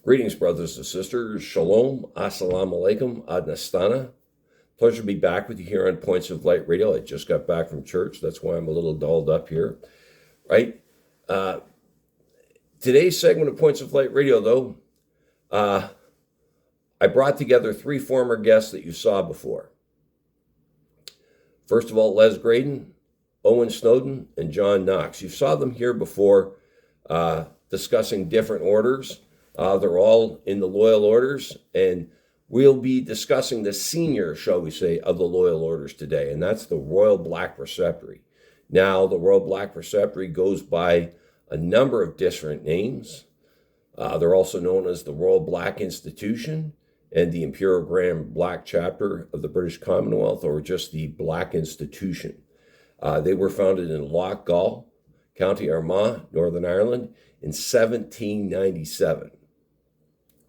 Greetings, brothers and sisters. Shalom, assalamu alaikum, ad nastana. Pleasure to be back with you here on Points of Light Radio. I just got back from church. That's why I'm a little dolled up here, right? Today's segment of Points of Light Radio, though, I brought together three former guests that you saw before. First of all, Graydon, Owen Snowden, and John Knox. You saw them here before discussing different orders. They're all in the loyal orders, and we'll be discussing the senior, shall we say, of the loyal orders today, and that's the Royal Black Preceptory. Now, the Royal Black Preceptory goes by a number of different names. They're also known as the Royal Black Institution and the Imperial Grand Black Chapter of the British Commonwealth, or just the Black Institution. They were founded in Loch, County Monaghan, Northern Ireland, in 1797.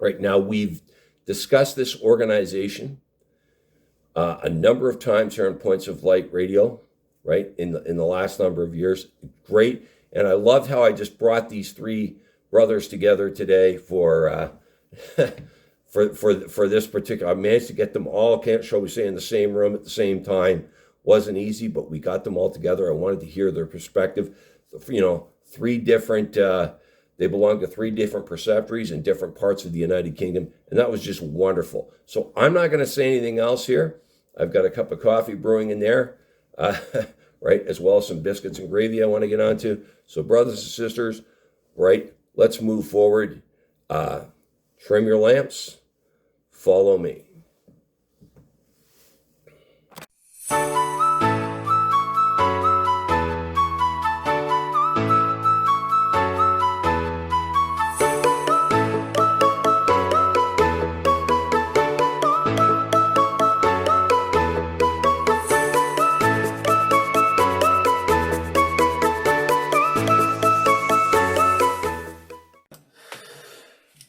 Right now, we've discussed this organization a number of times here on Points of Light Radio, right, in the last number of years. Great. And I loved how I just brought these three brothers together today for for this particular. I managed to get them all, shall we say, in the same room at the same time. Wasn't easy, but we got them all together. I wanted to hear their perspective. You know, three different, they belong to three different preceptories in different parts of the United Kingdom, and that was just wonderful. So I'm not going to say anything else here. I've got a cup of coffee brewing in there, right, as well as some biscuits and gravy I want to get onto. So brothers and sisters, right, let's move forward. Trim your lamps. Follow me.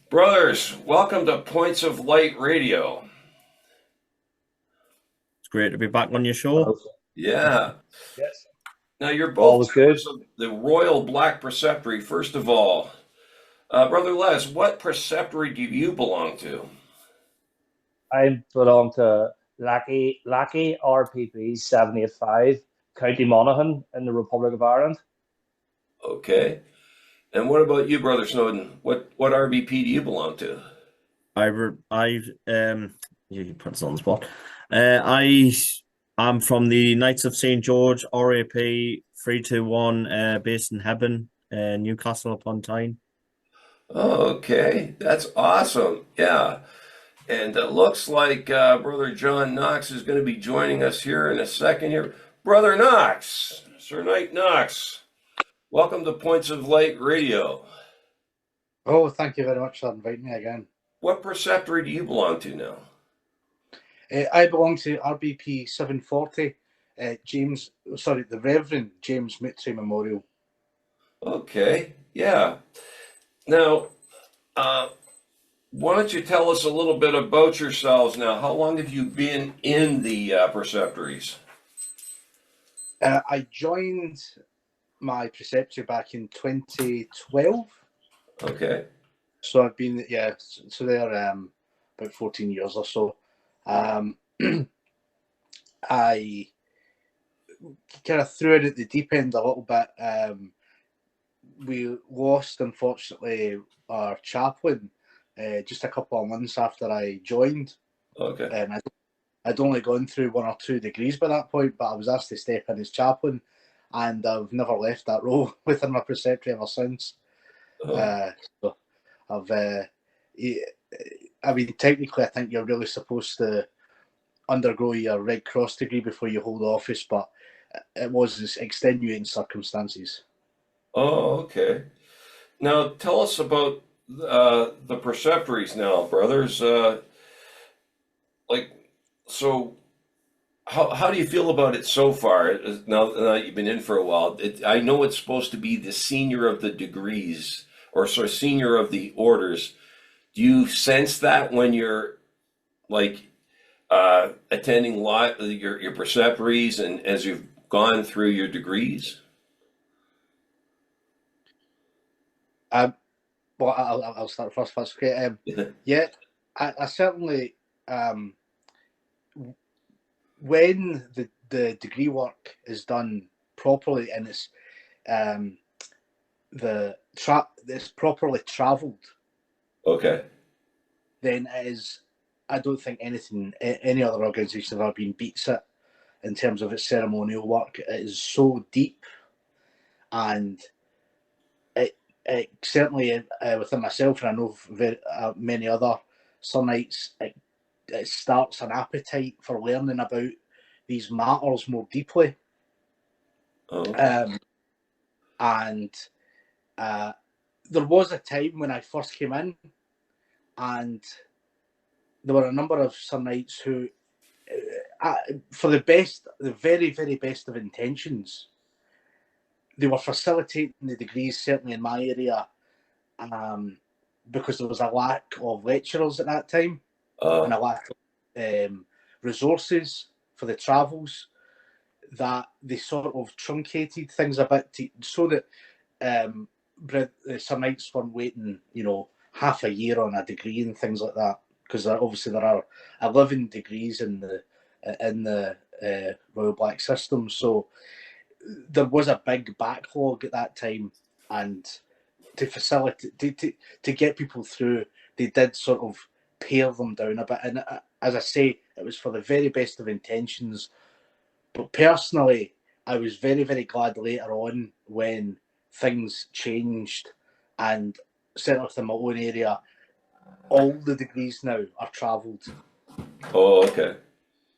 Brothers, welcome to Points of Light Radio. It's great to be back on your show. Yeah. Yes. Now, you're both members of the Royal Black Preceptory. First of all, Brother Les, what preceptory do you belong to? I belong to Lackey RBP 785, County Monaghan in the Republic of Ireland. Okay. And what about you, Brother Snowden? What RBP do you belong to? You put us on the spot. I'm from the Knights of St. George, RAP 321, based in Hebburn, Newcastle upon Tyne. Okay, that's awesome. Yeah. And it looks like Brother John Knox is going to be joining us here in a second here. Brother Knox, Sir Knight Knox, welcome to Points of Light Radio. Oh, thank you very much for inviting me again. What preceptory do you belong to now? I belong to RBP 740, the Reverend James Moutray Memorial. Okay, yeah. Now, why don't you tell us a little bit about yourselves now? How long have you been in the preceptories? I joined my preceptory back in 2012. Okay. So I've been, so they're about 14 years or so. I kind of threw it at the deep end a little bit. We lost, unfortunately, our chaplain just a couple of months after I joined. Okay. And I'd only gone through 1 or 2 degrees by that point, but I was asked to step in as chaplain, and I've never left that role within my preceptory ever since. So technically, I think you're really supposed to undergo your Red Cross degree before you hold office, but it was extenuating circumstances. Oh, okay. Now, tell us about the preceptories now, brothers. How do you feel about it so far? Now that you've been in for a while, I know it's supposed to be the senior of the degrees, or senior of the orders. Do you sense that when you're attending your preceptories and as you've gone through your degrees? But I'll start first. That's okay. Yeah, I certainly when the degree work is done properly and it's it's properly travelled, Okay. then it is. I don't think any other organisation have ever been beats it in terms of its ceremonial work. It is so deep, and it certainly within myself, and I know many other Sunnites, it starts an appetite for learning about these matters more deeply. Okay. And there was a time when I first came in, and there were a number of Sunnites who, for the very, very best of intentions, they were facilitating the degrees, certainly in my area, because there was a lack of lecturers at that time and a lack of resources for the travels, that they sort of truncated things a bit so that some nights weren't waiting, half a year on a degree and things like that, because obviously there are 11 degrees in the Royal Black system, so there was a big backlog at that time, and to facilitate to get people through, they did sort of pare them down a bit. And as I say, it was for the very best of intentions. But personally, I was very, very glad later on when things changed, and certainly within my own area, all the degrees now are travelled. Oh, okay.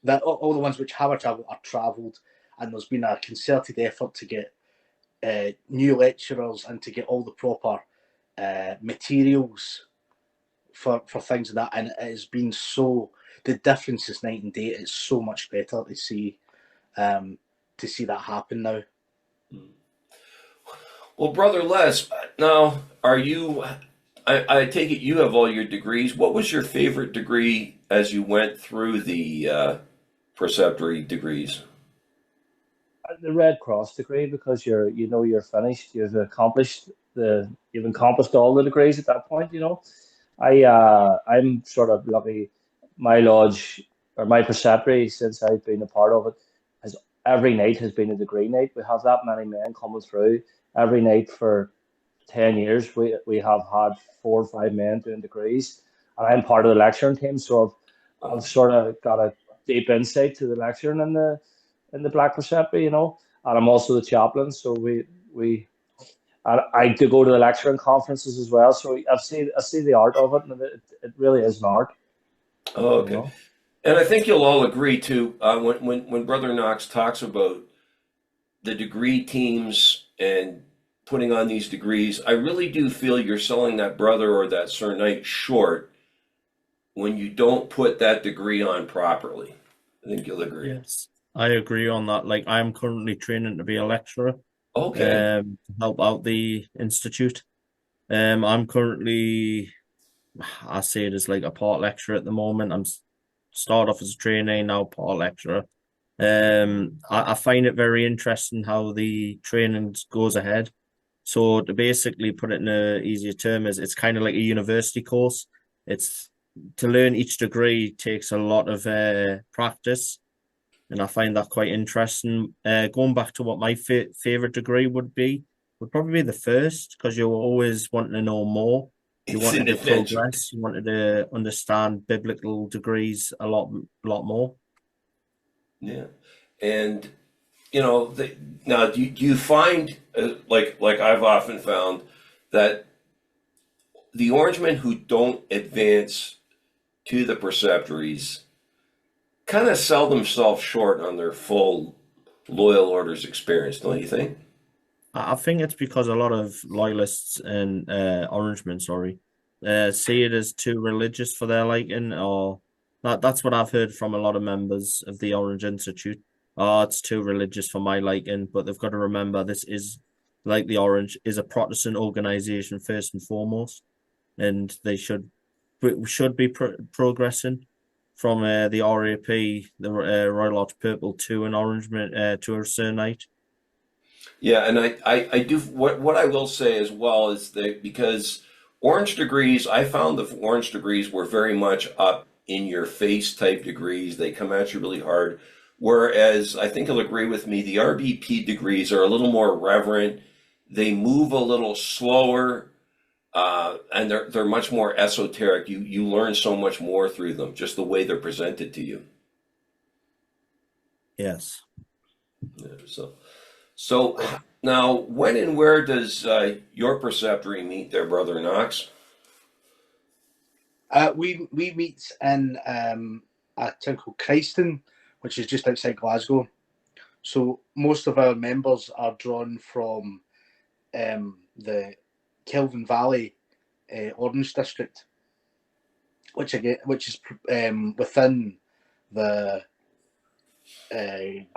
That all the ones which have a travel are travelled, and there's been a concerted effort to get new lecturers and to get all the proper materials for things like that. And it has been the difference is night and day. It's so much better to see that happen now. Well, Brother Les, now are you? I take it you have all your degrees. What was your favorite degree as you went through the preceptory degrees? The Red Cross degree, because you're finished. You've encompassed all the degrees at that point. I'm sort of lucky. My lodge or my preceptory, since I've been a part of it, every night has been a degree night. We have that many men coming through every night for 10 years. We have had 4 or 5 men doing degrees, and I'm part of the lecturing team, so I've sort of got a deep insight to the lecturing in the Black Preceptory, and I'm also the chaplain, so I do go to the lecturing conferences as well, so I see the art of it, and it really is an art. Oh, okay. And I think you'll all agree too, when Brother Knox talks about the degree teams and putting on these degrees, I really do feel you're selling that brother or that Sir Knight short when you don't put that degree on properly. I think you'll agree. Yes, I agree on that. Like, I'm currently training to be a lecturer. Okay. To help out the institute. I'm currently, I say it as like a part lecturer at the moment. I'm start off as a trainee, now part lecturer. I find it very interesting how the training goes ahead. So to basically put it in an easier term, is it's kind of like a university course. It's to learn each degree takes a lot of practice, and I find that quite interesting. Going back to what my favorite degree would probably be the first, because you're always wanting to know more. You wanted to progress. You wanted to understand biblical degrees a lot more. Yeah, and now do you find like I've often found that the Orangemen who don't advance to the preceptories kind of sell themselves short on their full loyal orders experience, don't you think? I think it's because a lot of loyalists and Orangemen, see it as too religious for their liking, or that's what I've heard from a lot of members of the Orange Institute. Oh, it's too religious for my liking, but they've got to remember this is, like the Orange, is a Protestant organization first and foremost, and they should be progressing from the RAP, the Royal Arch Purple, to an Orangeman, to a Sir Knight. Yeah, and I do what I will say as well is that because Orange degrees, I found the orange degrees were very much up in your face type degrees. They come at you really hard. Whereas I think you'll agree with me, the RBP degrees are a little more reverent. They move a little slower, and they're much more esoteric. You learn so much more through them, just the way they're presented to you. Yes. Yeah, so now, when and where does your preceptory meet there, Brother Knox? We meet in a town called Graydon, which is just outside Glasgow. So most of our members are drawn from the Kelvin Valley Orange District, which is within the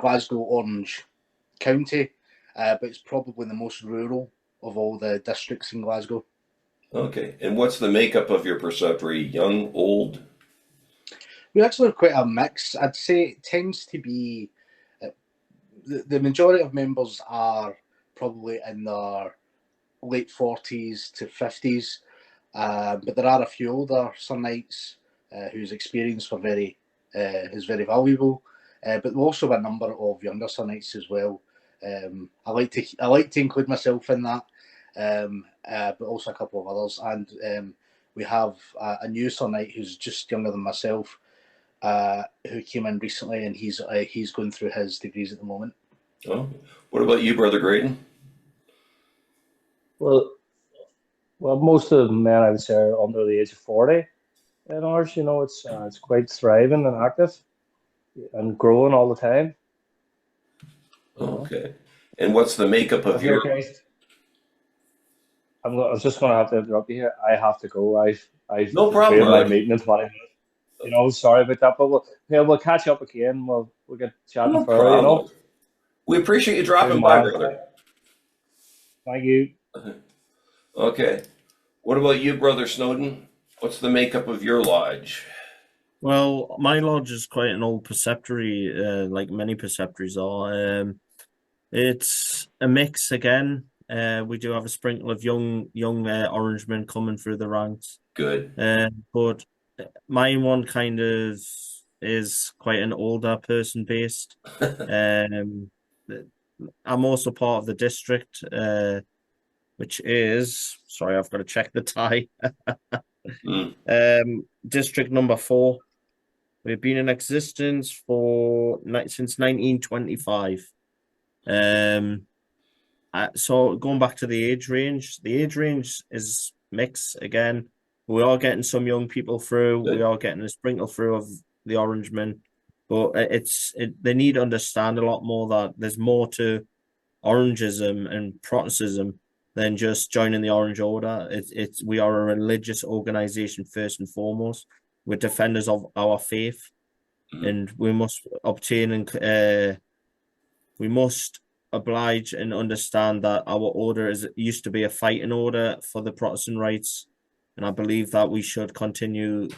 Glasgow Orange County, but it's probably the most rural of all the districts in Glasgow. Okay, and what's the makeup of your preceptory? Young, old? We actually have quite a mix. I'd say it tends to be the majority of members are probably in their late 40s to 50s, but there are a few older Knights whose experience is very valuable. But also a number of younger Knights as well. I like to include myself in that, but also a couple of others. And we have a new Knight who's just younger than myself, who came in recently, and he's going through his degrees at the moment. Oh, what about you, Brother Graydon? Well, most of the men I would say are under the age of 40 in ours. It's quite thriving and active and growing all the time. Okay, and what's the makeup of your? I was just going to have to interrupt you here. I have to go. I've No problem. my meeting in 20 minutes. Sorry about that, but we'll catch up again. We'll get chatting No further. problem. We appreciate you dropping by, brother. Thank you. Okay, what about you, Brother Snowden? What's the makeup of your lodge? Well, my lodge is quite an old preceptory, like many preceptories are. It's a mix again. We do have a sprinkle of young Orangemen coming through the ranks. Good. But my one kind of is quite an older person based. I'm also part of the district, which is, sorry, I've got to check the tie. District number 4. We've been in existence since 1925. So going back to the age range is mixed again. We are getting some young people through. Good. We are getting a sprinkle through of the Orangemen, but they need to understand a lot more that there's more to Orangism and Protestantism than just joining the Orange Order. We are a religious organization first and foremost. We're defenders of our faith, and we must obtain and we must oblige and understand that our order used to be a fighting order for the Protestant rights, and I believe that we should continue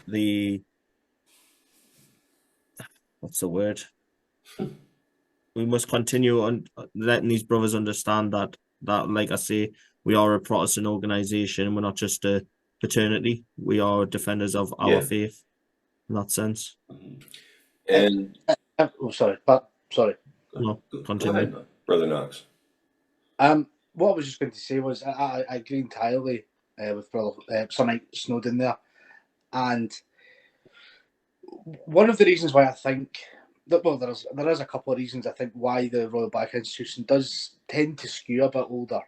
what's the word? We must continue on letting these brothers understand that, like I say, we are a Protestant organization. We're not just a fraternity. We are defenders of our faith in that sense. And sorry. No, continue. Go ahead, Brother Knox. What I was just going to say was I agree entirely with Brother Knight Snowden there, and one of the reasons why I think that, well, there is a couple of reasons I think why the Royal Black Institution does tend to skew a bit older.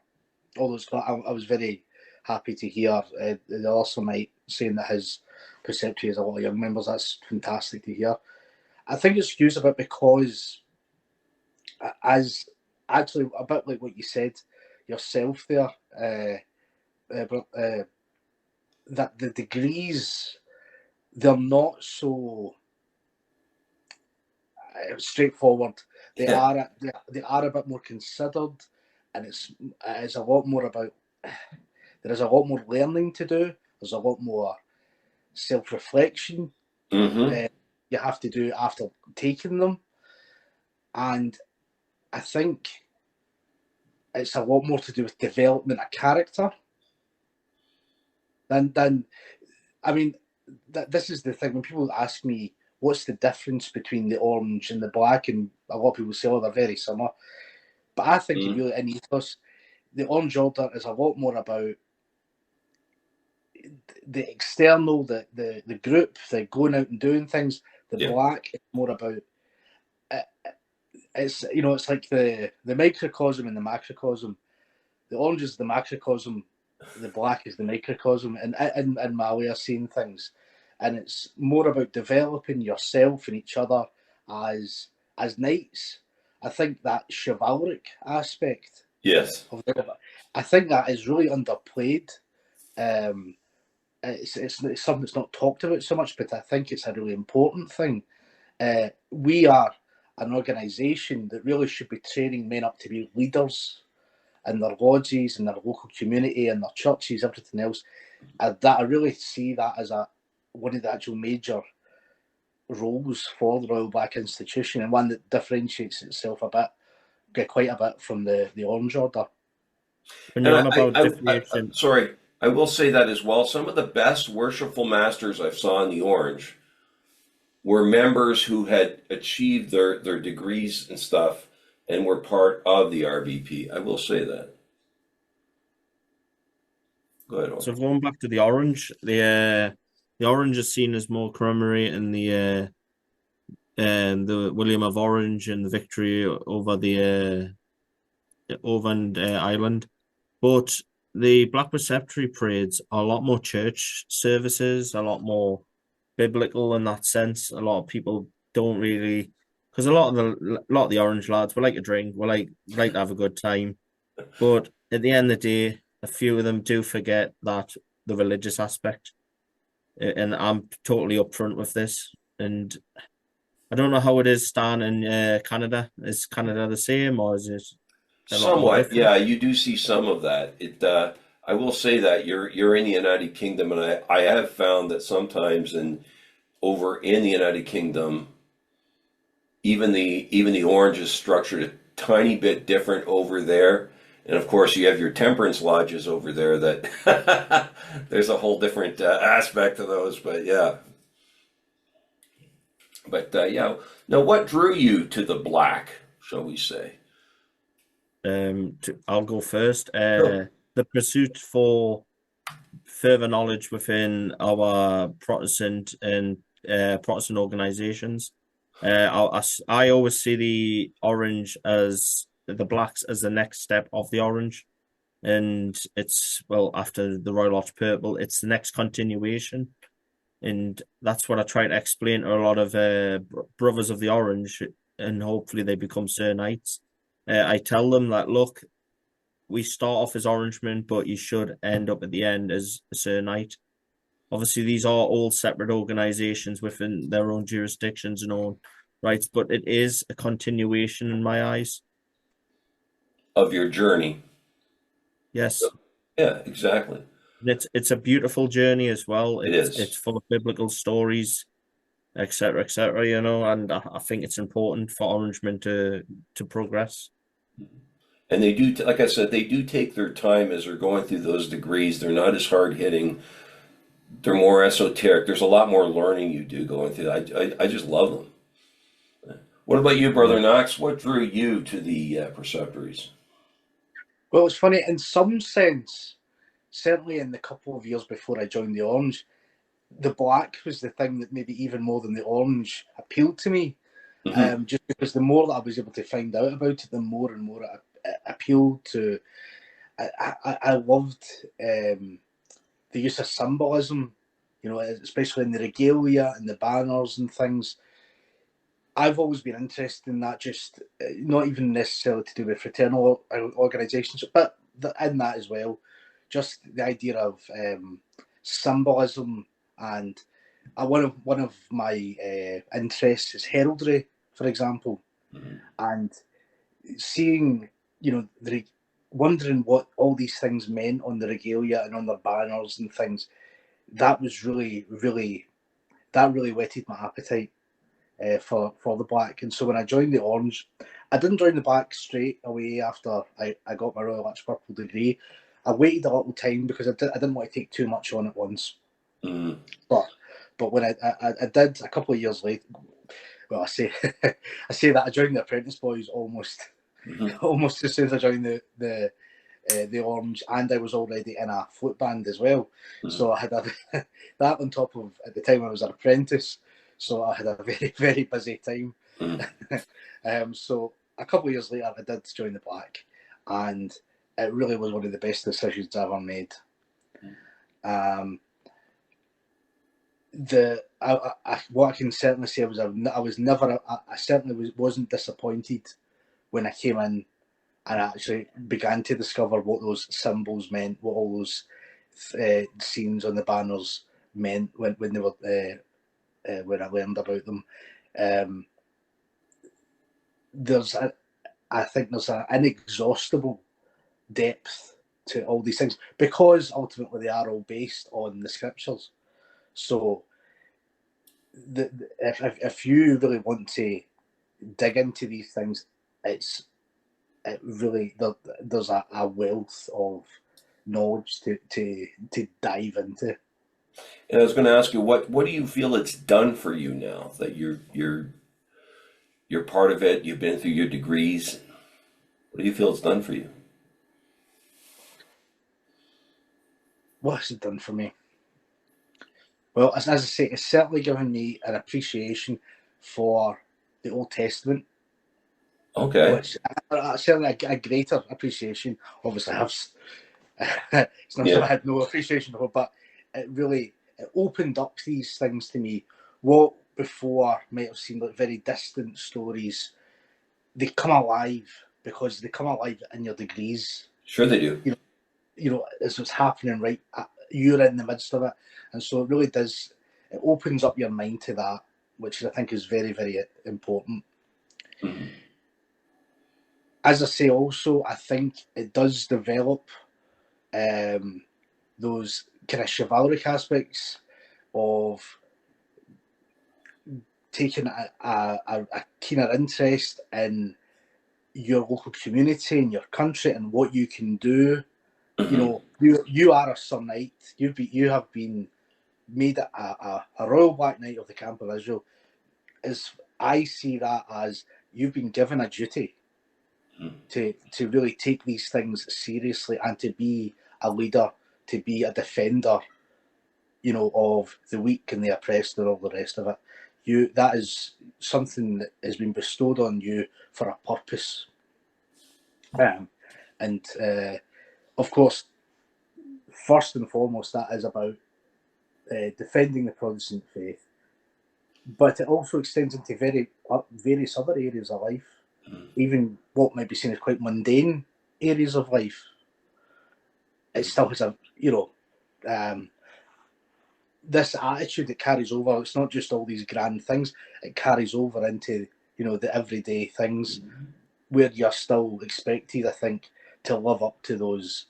Although I was very happy to hear the other Knight saying that his preceptory has a lot of young members. That's fantastic to hear. I think it skews a bit because, as actually a bit like what you said yourself there, that the degrees, they're not so straightforward. They are a bit more considered, and it's a lot more about. There is a lot more learning to do. There's a lot more self-reflection you have to do after taking them, and I think it's a lot more to do with development of character. Then I mean, this is the thing. When people ask me what's the difference between the orange and the black, and a lot of people say, oh, they're very similar. But I think if you're in ethos, the Orange Order is a lot more about the external, the group, the going out and doing things. The black is more about it's it's like the microcosm and the macrocosm. The orange is the macrocosm, the black is the microcosm, and in my way of seeing things. And it's more about developing yourself and each other as knights. I think that chivalric aspect. Yes. I think that is really underplayed. It's something that's not talked about so much, but I think it's a really important thing. We are an organisation that really should be training men up to be leaders in their lodges, in their local community, in their churches, everything else. I really see that as one of the actual major roles for the Royal Black Institution, and one that differentiates itself quite a bit from the Orange Order. When you're on about differentiation, sorry, I will say that as well. Some of the best worshipful masters I saw in the Orange were members who had achieved their degrees and stuff and were part of the RBP. I will say that. Go ahead, Owen. So going back to the Orange, the Orange is seen as more commemorating the William of Orange and the victory over the Ireland, but the Black Preceptory parades are a lot more church services, a lot more biblical in that sense. A lot of people don't really, because a lot of the Orange lads, we like to drink, we like to have a good time, but at the end of the day, a few of them do forget that the religious aspect, and I'm totally upfront with this. And I don't know how it is, Stan, in Canada. Is Canada the same, or is it somewhat? Yeah, you do see some of that. I will say that you're in the United Kingdom, and I have found that sometimes over in the United Kingdom, even the Orange is structured a tiny bit different over there. And of course, you have your temperance lodges over there that there's a whole different aspect to those. But yeah. But yeah. Now, what drew you to the black, shall we say? I'll go first. Sure. The pursuit for further knowledge within our Protestant and Protestant organizations. I always see the Orange as the Blacks as the next step of the Orange, and it's after the Royal Arch Purple, it's the next continuation, and that's what I try to explain to a lot of brothers of the Orange, and hopefully they become Sir Knights. I tell them that, look, we start off as Orangemen, but you should end up at the end as a Sir Knight. Obviously, these are all separate organizations within their own jurisdictions and own rights, but it is a continuation in my eyes. Of your journey. Yes. Yeah, exactly. It's a beautiful journey as well. It's full of biblical stories, etc., and I think it's important for Orangemen to progress. And they do, like I said, they do take their time as they're going through those degrees. They're not as hard-hitting. They're more esoteric. There's a lot more learning you do going through. I just love them. What about you, Brother Knox? What drew you to the preceptories? Well, it's funny, in some sense, certainly in the couple of years before I joined the Orange, the black was the thing that maybe even more than the Orange appealed to me. Mm-hmm. Just because the more that I was able to find out about it, the more and more it appealed to. I loved the use of symbolism, especially in the regalia and the banners and things. I've always been interested in that, just not even necessarily to do with fraternal organisations, but in that as well. Just the idea of symbolism, and one of my interests is heraldry, for example, and seeing, wondering what all these things meant on the regalia and on their banners and things. That was really whetted my appetite for the black. And so when I joined the Orange, I didn't join the black straight away after I got my Royal Arch Purple degree. I waited a little time because I didn't want to take too much on at once. Mm. But when I did a couple of years later, well, I say I say that I joined the Apprentice Boys almost almost as soon as I joined the Orange, and I was already in a flute band as well. So I had that on top of, at the time I was an apprentice, so I had a very, very busy time. So a couple of years later I did join the Black, and it really was one of the best decisions I ever made. What I can certainly say was I certainly wasn't disappointed when I came in and actually began to discover what those symbols meant, what all those scenes on the banners meant when they were when I learned about them. I think there's an inexhaustible depth to all these things, because ultimately they are all based on the scriptures. So if you really want to dig into these things, there's a wealth of knowledge to dive into. And I was going to ask you, what do you feel it's done for you now that you're part of it? You've been through your degrees. What do you feel it's done for you? What has it done for me? Well, as I say, it's certainly given me an appreciation for the Old Testament. Okay. Which certainly a greater appreciation. Obviously, it's not that I had no appreciation for, but it opened up these things to me. What before might have seemed like very distant stories, they come alive because they come alive in your degrees. Sure, they do. You know, it's what's happening right. You're in the midst of it, and so it really does. It opens up your mind to that, which I think is very, very important. Mm-hmm. As I say, also, I think it does develop those kind of chivalric aspects of taking a keener interest in your local community and your country and what you can do. You know, you are a Sir Knight. You have been made a Royal Black Knight of the Camp of Israel. As I see that as you've been given a duty to really take these things seriously and to be a leader, to be a defender, you know, of the weak and the oppressed and all the rest of it. That is something that has been bestowed on you for a purpose. And of course, first and foremost, that is about defending the Protestant faith. But it also extends into various other areas of life, even what might be seen as quite mundane areas of life. It still has this attitude that carries over. It's not just all these grand things. It carries over into, the everyday things where you're still expected, I think, to live up to those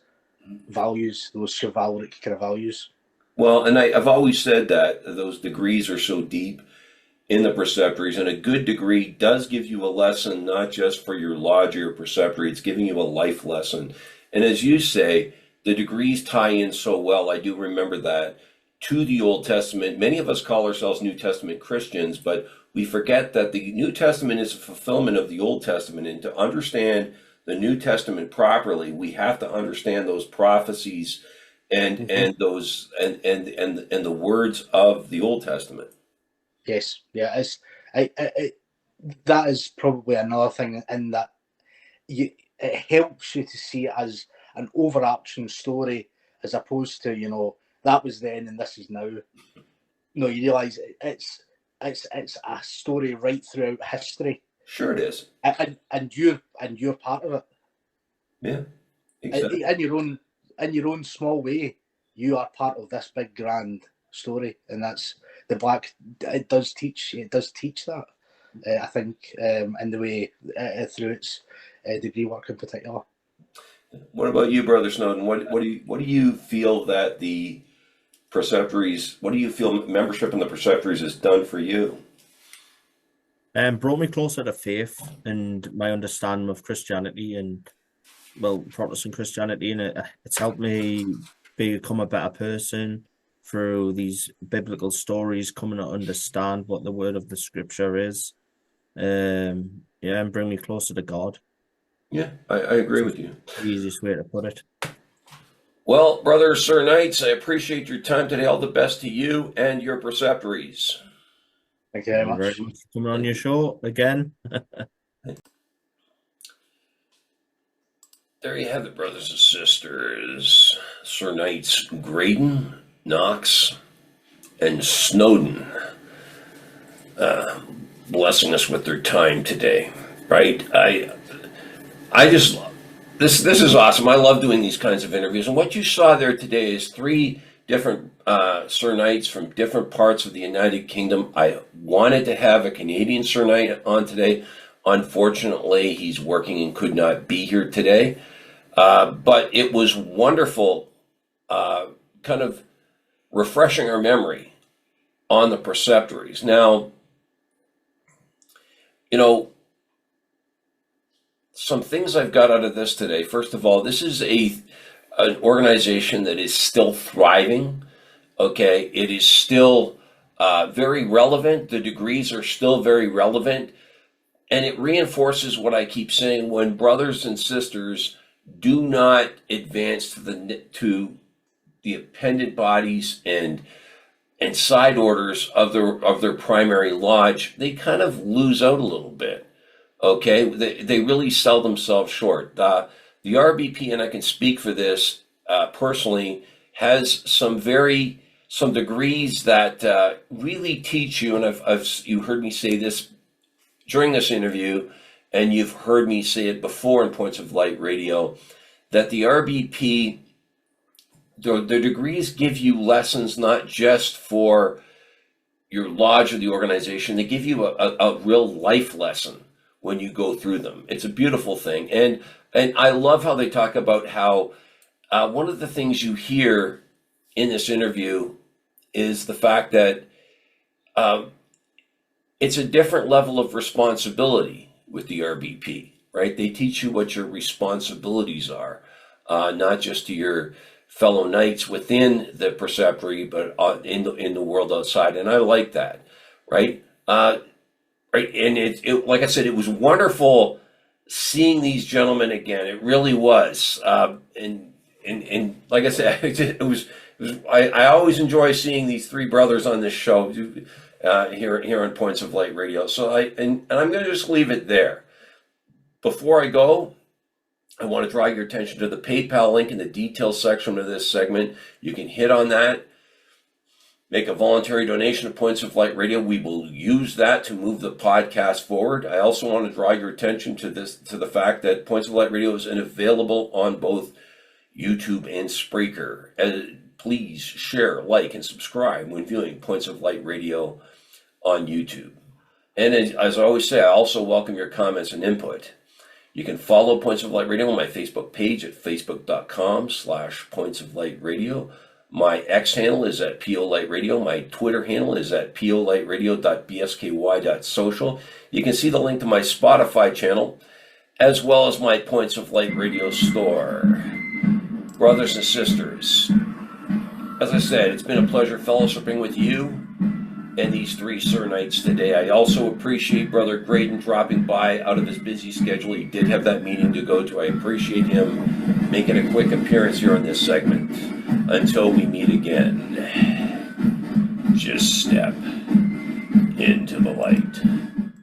values, those chivalric kind of values. Well, and I've always said that those degrees are so deep in the preceptories, and a good degree does give you a lesson, not just for your lodge or your preceptory, it's giving you a life lesson. And as you say, the degrees tie in so well, I do remember that, to the Old Testament. Many of us call ourselves New Testament Christians, but we forget that the New Testament is a fulfillment of the Old Testament, and to understand the New Testament properly, we have to understand those prophecies and those and the words of the Old Testament. Yes, yeah, that is probably another thing in that it helps you to see it as an overarching story as opposed to that was then and this is now. No, you realise it's a story right throughout history. Sure, it is, and you're part of it. Yeah, exactly. In your own small way, you are part of this big grand story, and that's the Black. It does teach that. I think in the way through its degree work in particular. What about you, Brother Snowden? What do you feel that the preceptories? What do you feel membership in the preceptories has done for you? Brought me closer to faith and my understanding of Christianity, and Protestant Christianity, and it's helped me become a better person through these biblical stories, coming to understand what the word of the scripture is. And bring me closer to God. Yeah, I agree with you. The easiest way to put it. Well, brothers, Sir Knights, I appreciate your time today. All the best to you and your preceptories. Thank you very Thank you much. very much for coming on your show again. There you have it, brothers and sisters. Sir Knights Graydon, Knox, and Snowden blessing us with their time today, right? I just this is awesome. I love doing these kinds of interviews, and what you saw there today is 3 different Sir Knights from different parts of the United Kingdom. I wanted to have a Canadian Sir Knight on today. Unfortunately, he's working and could not be here today. But it was wonderful, kind of refreshing our memory on the preceptories. Now, some things I've got out of this today. First of all, this is an organization that is still thriving. Okay, it is still very relevant. The degrees are still very relevant, and it reinforces what I keep saying: when brothers and sisters do not advance to the appendant bodies and side orders of their primary lodge, they kind of lose out a little bit. Okay, they really sell themselves short. The RBP, and I can speak for this personally, has some degrees that really teach you, and you heard me say this during this interview, and you've heard me say it before in Points of Light Radio, that the RBP, the degrees give you lessons not just for your lodge or the organization. They give you a real life lesson when you go through them. It's a beautiful thing. And I love how they talk about how one of the things you hear in this interview is the fact that it's a different level of responsibility with the RBP, right? They teach you what your responsibilities are, not just to your fellow knights within the preceptory, but in the world outside. And I like that, right? Right. And it like I said, it was wonderful seeing these gentlemen again. It really was. And like I said, it was. I always enjoy seeing these 3 brothers on this show here on Points of Light Radio. So I'm going to just leave it there. Before I go, I want to draw your attention to the PayPal link in the details section of this segment. You can hit on that, make a voluntary donation to Points of Light Radio. We will use that to move the podcast forward. I also want to draw your attention to the fact that Points of Light Radio is available on both YouTube and Spreaker. Please share, like, and subscribe when viewing Points of Light Radio on YouTube. And as I always say, I also welcome your comments and input. You can follow Points of Light Radio on my Facebook page at facebook.com/Points of Light Radio. My X handle is at PO Light Radio. My Twitter handle is at POLightRadio.bsky.social. You can see the link to my Spotify channel, as well as my Points of Light Radio store. Brothers and sisters, as I said, it's been a pleasure fellowshipping with you and these 3 Sir Knights today. I also appreciate Brother Graydon dropping by out of his busy schedule. He did have that meeting to go to. I appreciate him making a quick appearance here on this segment. Until we meet again, just step into the light.